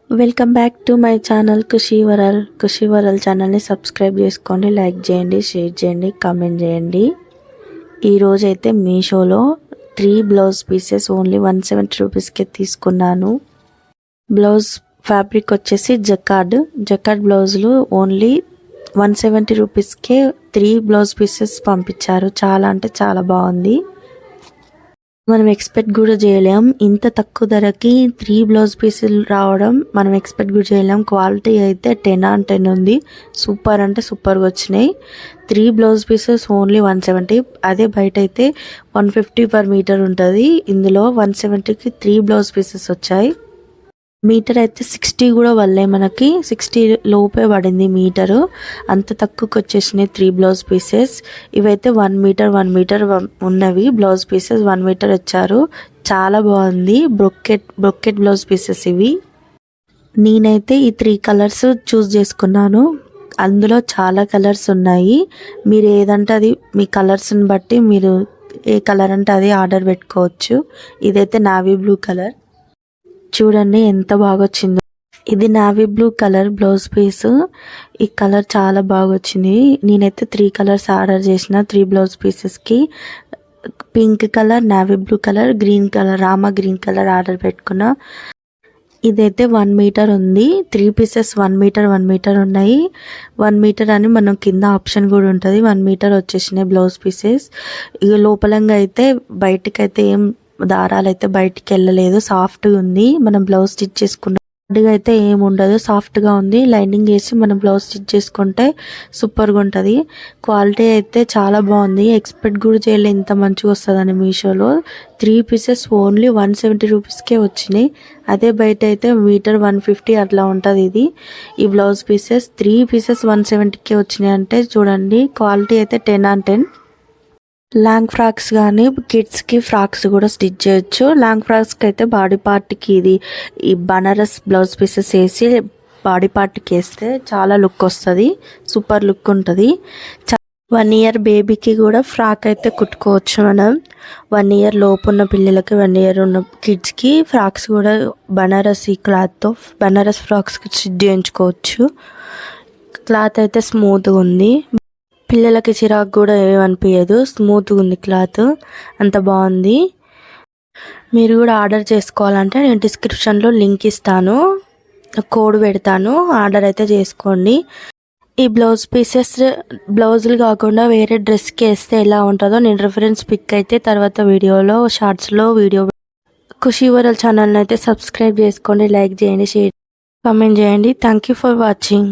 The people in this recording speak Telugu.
Welcome back to my channel Khushi world ఛానల్ని సబ్స్క్రైబ్ చేసుకోండి, లైక్ చేయండి, షేర్ చేయండి, కామెంట్ చేయండి. ఈరోజు అయితే మీషోలో 3 బ్లౌజ్ పీసెస్ ఓన్లీ 170 రూపీస్కే తీసుకున్నాను. బ్లౌజ్ ఫ్యాబ్రిక్ వచ్చేసి జకార్డ్ బ్లౌజులు ఓన్లీ 170 రూపీస్కే 3 బ్లౌజ్ పీసెస్ పంపించారు. చాలా అంటే చాలా బాగుంది. మనం ఎక్స్పెక్ట్ కూడా చేయలేం, ఇంత తక్కువ ధరకి 3 బ్లౌజ్ పీసులు రావడం మనం ఎక్స్పెక్ట్ కూడా చేయలేం. క్వాలిటీ అయితే 10 on 10 ఉంది. సూపర్ అంటే సూపర్గా వచ్చినాయి. 3 బ్లౌజ్ పీసెస్ ఓన్లీ 170. అదే బయట అయితే 150 per మీటర్ ఉంటుంది. ఇందులో 170కి 3 బ్లౌజ్ పీసెస్ వచ్చాయి. మీటర్ అయితే 60 కూడా వల్లే, మనకి 60 లోపే పడింది మీటరు. అంత తక్కువకి వచ్చేసినాయి 3 బ్లౌజ్ పీసెస్. ఇవైతే 1 మీటర్ ఉన్నవి బ్లౌజ్ పీసెస్ 1 మీటర్ వచ్చారు. చాలా బాగుంది. బ్రొకెట్ బ్లౌజ్ పీసెస్ ఇవి. నేనైతే ఈ 3 కలర్స్ చూస్ చేసుకున్నాను. అందులో చాలా కలర్స్ ఉన్నాయి. మీరు ఏదంటే అది మీ కలర్స్ని బట్టి మీరు ఏ కలర్ అంటే అది ఆర్డర్ పెట్టుకోవచ్చు. ఇదైతే నావీ బ్లూ కలర్, చూడండి ఎంత బాగా వచ్చిందో. ఇది navy blue colour blouse piece. ఈ కలర్ చాలా బాగా వచ్చింది. నేనైతే 3 కలర్స్ ఆర్డర్ చేసిన 3 బ్లౌజ్ పీసెస్కి. Pink colour, navy blue colour, green colour, Rama green colour order పెట్టుకున్నా. ఇదైతే 1 మీటర్ ఉంది. 3 పీసెస్ 1 మీటర్ ఉన్నాయి. 1 మీటర్ అని మనం కింద ఆప్షన్ కూడా ఉంటుంది. 1 మీటర్ వచ్చేసినాయి బ్లౌజ్ పీసెస్. ఇక లోపలంగా అయితే బయటకైతే ఏం దారాలు అయితే బయటికి వెళ్ళలేదు, సాఫ్ట్గా ఉంది. మనం బ్లౌజ్ స్టిచ్ చేసుకున్న హార్డ్గా అయితే ఏమి ఉండదు, సాఫ్ట్గా ఉంది. లైనింగ్ వేసి మనం బ్లౌజ్ స్టిచ్ చేసుకుంటే సూపర్గా ఉంటుంది. క్వాలిటీ అయితే చాలా బాగుంది. ఎక్స్పెక్ట్ కూడా చేయలేదు ఇంత మంచిగా వస్తుందని. మీషోలో 3 పీసెస్ ఓన్లీ 170 రూపీస్కే వచ్చినాయి. అదే బయట అయితే మీటర్ 150 అట్లా ఉంటుంది. ఈ బ్లౌజ్ పీసెస్ 3 పీసెస్ 170కే వచ్చినాయి అంటే చూడండి. క్వాలిటీ అయితే 10 on 10. లాంగ్ ఫ్రాక్స్ కానీ కిడ్స్కి ఫ్రాక్స్ కూడా స్టిచ్ చేయొచ్చు. లాంగ్ ఫ్రాక్స్కి అయితే బాడీ పార్ట్కి ఈ బనారస్ బ్లౌజ్ పీసెస్ వేసి బాడీ పార్ట్కి వేస్తే చాలా లుక్ వస్తుంది, సూపర్ లుక్ ఉంటుంది. 1 year బేబీకి కూడా ఫ్రాక్ అయితే కుట్టుకోవచ్చు మనం. 1 year లోపు ఉన్న పిల్లలకి, 1 year ఉన్న కిడ్స్కి ఫ్రాక్స్ కూడా బనారస్ ఈ క్లాత్తో బనారస్ ఫ్రాక్స్కి స్టిచ్ చేయించుకోవచ్చు. క్లాత్ అయితే స్మూత్గా ఉంది. పిల్లలకి చిరాకు కూడా ఏమనిపించదు, స్మూత్గా ఉంది క్లాత్, అంత బాగుంది. మీరు కూడా ఆర్డర్ చేసుకోవాలంటే నేను డిస్క్రిప్షన్లో లింక్ ఇస్తాను, కోడ్ పెడతాను, ఆర్డర్ అయితే చేసుకోండి. ఈ బ్లౌజ్ పీసెస్ బ్లౌజులు కాకుండా వేరే డ్రెస్కి వేస్తే ఎలా ఉంటుందో నేను రిఫరెన్స్ పిక్ అయితే తర్వాత వీడియోలో షార్ట్స్లో ఖుషీ వరల్ ఛానల్ని అయితే సబ్స్క్రైబ్ చేసుకోండి, లైక్ చేయండి, షేర్ కామెంట్ చేయండి. Thank you for watching.